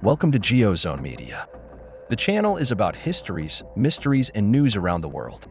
Welcome to GeoZone Media. The channel is about histories, mysteries, and news around the world.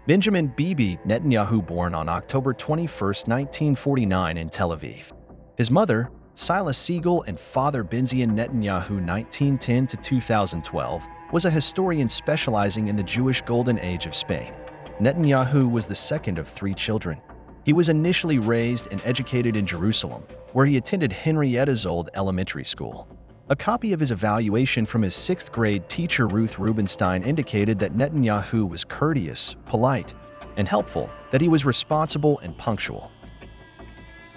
Benjamin Bibi Netanyahu, born on October 21, 1949 in Tel Aviv. His mother, Sila Siegel, and father Benzion Netanyahu (1910–2012) was a historian specializing in the Jewish Golden Age of Spain. Netanyahu was the second of three children. He was initially raised and educated in Jerusalem, where he attended Henrietta Zold Elementary School. A copy of his evaluation from his sixth-grade teacher Ruth Rubenstein indicated that Netanyahu was courteous, polite, and helpful, that he was responsible and punctual.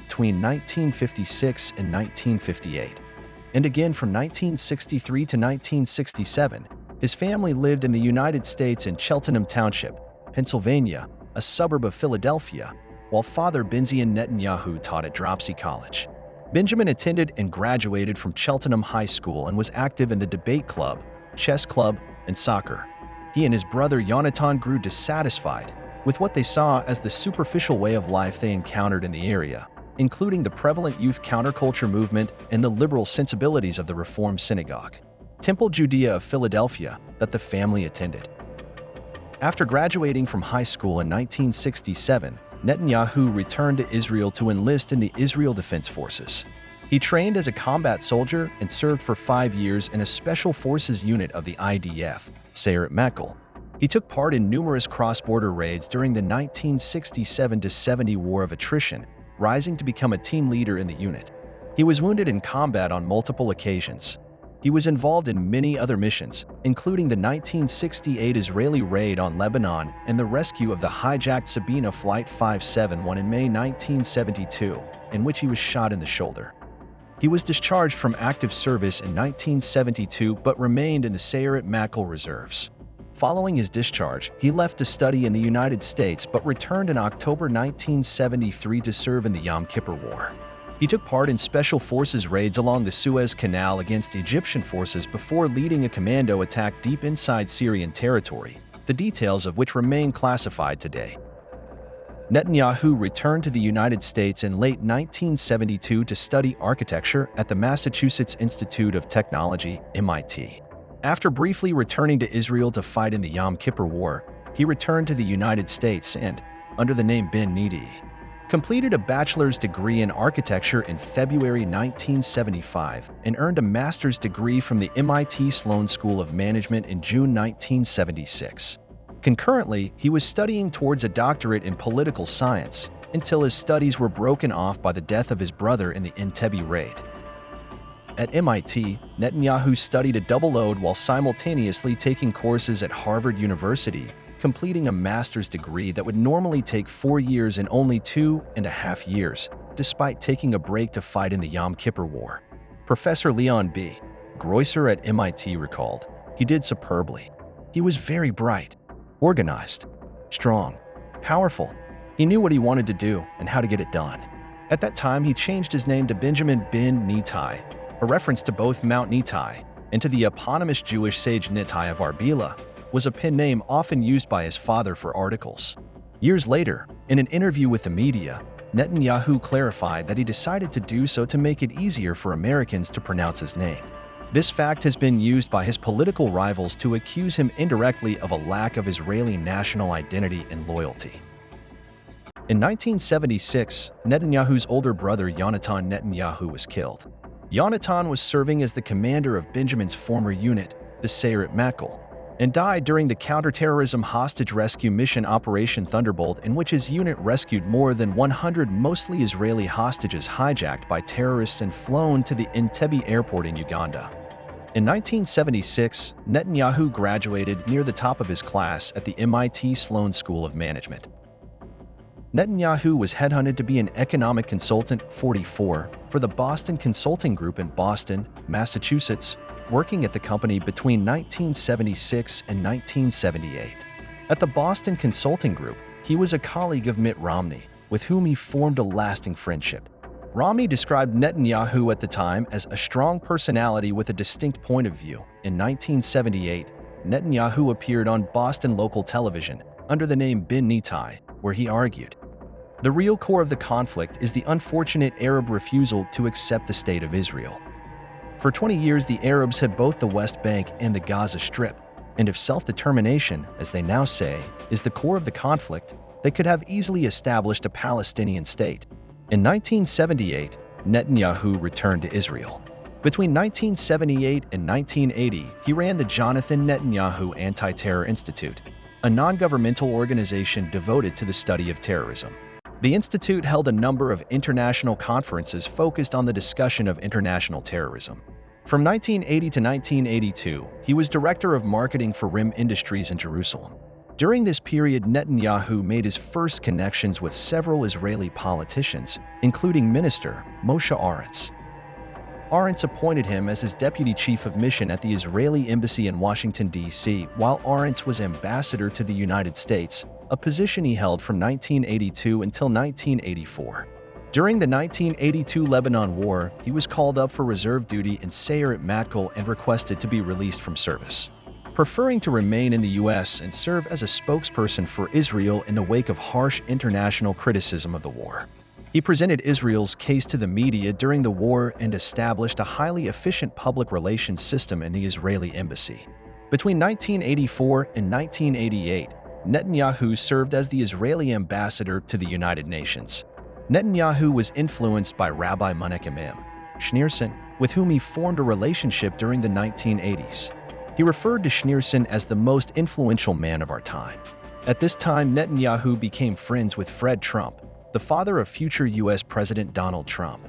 Between 1956 and 1958, and again from 1963 to 1967, his family lived in the United States in Cheltenham Township, Pennsylvania, a suburb of Philadelphia, while father Benzion Netanyahu taught at Dropsy College. Benjamin attended and graduated from Cheltenham High School and was active in the debate club, chess club, and soccer. He and his brother Yonatan grew dissatisfied with what they saw as the superficial way of life they encountered in the area, including the prevalent youth counterculture movement and the liberal sensibilities of the Reform Synagogue, Temple Judea of Philadelphia, that the family attended. After graduating from high school in 1967, Netanyahu returned to Israel to enlist in the Israel Defense Forces. He trained as a combat soldier and served for 5 years in a special forces unit of the IDF, Sayeret Matkal. He took part in numerous cross-border raids during the 1967–70 War of Attrition, rising to become a team leader in the unit. He was wounded in combat on multiple occasions. He was involved in many other missions, including the 1968 Israeli raid on Lebanon and the rescue of the hijacked Sabena Flight 571 in May 1972, in which he was shot in the shoulder. He was discharged from active service in 1972 but remained in the Sayeret Matkal Reserves. Following his discharge, he left to study in the United States but returned in October 1973 to serve in the Yom Kippur War. He took part in special forces raids along the Suez Canal against Egyptian forces before leading a commando attack deep inside Syrian territory, the details of which remain classified today. Netanyahu returned to the United States in late 1972 to study architecture at the Massachusetts Institute of Technology, MIT. After briefly returning to Israel to fight in the Yom Kippur War, he returned to the United States and, under the name Ben Nidi, completed a bachelor's degree in architecture in February 1975 and earned a master's degree from the MIT Sloan School of Management in June 1976. Concurrently, he was studying towards a doctorate in political science until his studies were broken off by the death of his brother in the Entebbe raid. At MIT, Netanyahu studied a double load while simultaneously taking courses at Harvard University, completing a master's degree that would normally take 4 years in only 2.5 years, despite taking a break to fight in the Yom Kippur War. Professor Leon B. Groisser at MIT recalled, "He did superbly. He was very bright, organized, strong, powerful. He knew what he wanted to do and how to get it done." At that time, he changed his name to Benjamin ben Nitai, a reference to both Mount Nitai and to the eponymous Jewish sage Nitai of Arbela, was a pen name often used by his father for articles. Years later, in an interview with the media, Netanyahu clarified that he decided to do so to make it easier for Americans to pronounce his name. This fact has been used by his political rivals to accuse him indirectly of a lack of Israeli national identity and loyalty. In 1976, Netanyahu's older brother Yonatan Netanyahu was killed. Yonatan was serving as the commander of Benjamin's former unit, the Sayeret Matkal, and died during the counterterrorism hostage rescue mission Operation Thunderbolt, in which his unit rescued more than 100 mostly Israeli hostages hijacked by terrorists and flown to the Entebbe airport in Uganda. In 1976, Netanyahu graduated near the top of his class at the MIT Sloan School of Management. Netanyahu was headhunted to be an economic consultant, 44, for the Boston Consulting Group in Boston, Massachusetts, working at the company between 1976 and 1978. At the Boston Consulting Group, he was a colleague of Mitt Romney, with whom he formed a lasting friendship. Romney described Netanyahu at the time as a strong personality with a distinct point of view. In 1978, Netanyahu appeared on Boston local television under the name Ben Nitai, where he argued, "The real core of the conflict is the unfortunate Arab refusal to accept the State of Israel." For 20 years, the Arabs had both the West Bank and the Gaza Strip, and if self-determination, as they now say, is the core of the conflict, they could have easily established a Palestinian state. In 1978, Netanyahu returned to Israel. Between 1978 and 1980, he ran the Jonathan Netanyahu Anti-Terror Institute, a non-governmental organization devoted to the study of terrorism. The institute held a number of international conferences focused on the discussion of international terrorism. From 1980 to 1982, he was director of marketing for RIM Industries in Jerusalem. During this period, Netanyahu made his first connections with several Israeli politicians, including Minister Moshe Arens. Arens appointed him as his deputy chief of mission at the Israeli embassy in Washington, D.C., while Arens was ambassador to the United States, a position he held from 1982 until 1984. During the 1982 Lebanon War, he was called up for reserve duty in Sayeret Matkal and requested to be released from service. Preferring to remain in the U.S. and serve as a spokesperson for Israel in the wake of harsh international criticism of the war. He presented Israel's case to the media during the war and established a highly efficient public relations system in the Israeli embassy. Between 1984 and 1988, Netanyahu served as the Israeli ambassador to the United Nations. Netanyahu was influenced by Rabbi Menachem Schneerson, with whom he formed a relationship during the 1980s. He referred to Schneerson as the most influential man of our time. At this time, Netanyahu became friends with Fred Trump, the father of future U.S. President Donald Trump.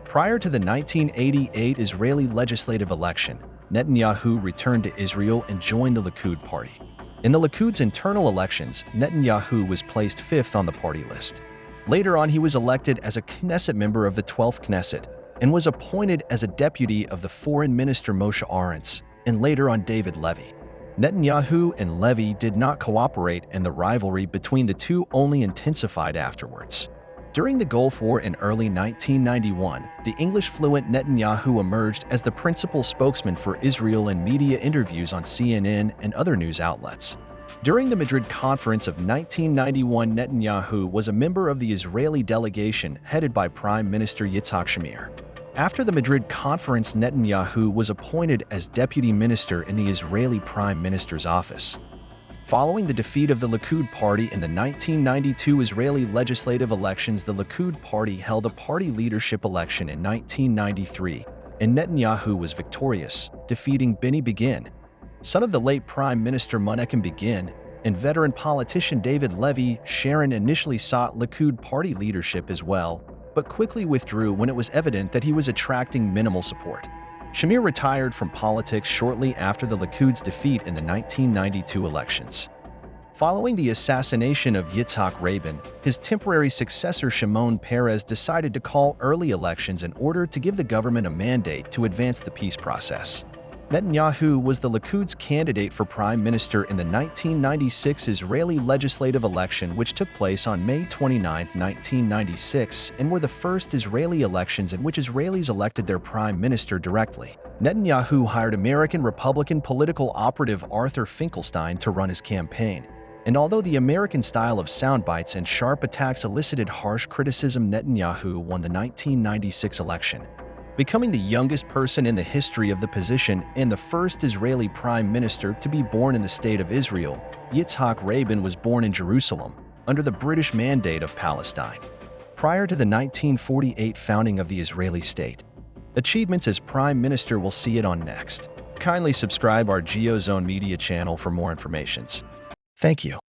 Prior to the 1988 Israeli legislative election, Netanyahu returned to Israel and joined the Likud party. In the Likud's internal elections, Netanyahu was placed fifth on the party list. Later on, he was elected as a Knesset member of the 12th Knesset and was appointed as a deputy of the foreign minister Moshe Arens, and later on David Levy. Netanyahu and Levy did not cooperate, and the rivalry between the two only intensified afterwards. During the Gulf War in early 1991, the English-fluent Netanyahu emerged as the principal spokesman for Israel in media interviews on CNN and other news outlets. During the Madrid Conference of 1991, Netanyahu was a member of the Israeli delegation headed by Prime Minister Yitzhak Shamir. After the Madrid Conference, Netanyahu was appointed as deputy minister in the Israeli Prime Minister's office. Following the defeat of the Likud party in the 1992 Israeli legislative elections, the Likud party held a party leadership election in 1993, and Netanyahu was victorious, defeating Benny Begin, son of the late Prime Minister Menachem Begin, and veteran politician David Levy. Sharon initially sought Likud party leadership as well, but quickly withdrew when it was evident that he was attracting minimal support. Shamir retired from politics shortly after the Likud's defeat in the 1992 elections. Following the assassination of Yitzhak Rabin, his temporary successor Shimon Peres decided to call early elections in order to give the government a mandate to advance the peace process. Netanyahu was the Likud's candidate for prime minister in the 1996 Israeli legislative election, which took place on May 29, 1996, and were the first Israeli elections in which Israelis elected their prime minister directly. Netanyahu hired American Republican political operative Arthur Finkelstein to run his campaign. And although the American style of soundbites and sharp attacks elicited harsh criticism, Netanyahu won the 1996 election, becoming the youngest person in the history of the position and the first Israeli prime minister to be born in the state of Israel. Yitzhak Rabin was born in Jerusalem, under the British Mandate of Palestine, prior to the 1948 founding of the Israeli state. Achievements as prime minister, will see it on next. Kindly subscribe our GeoZone Media channel for more information. Thank you.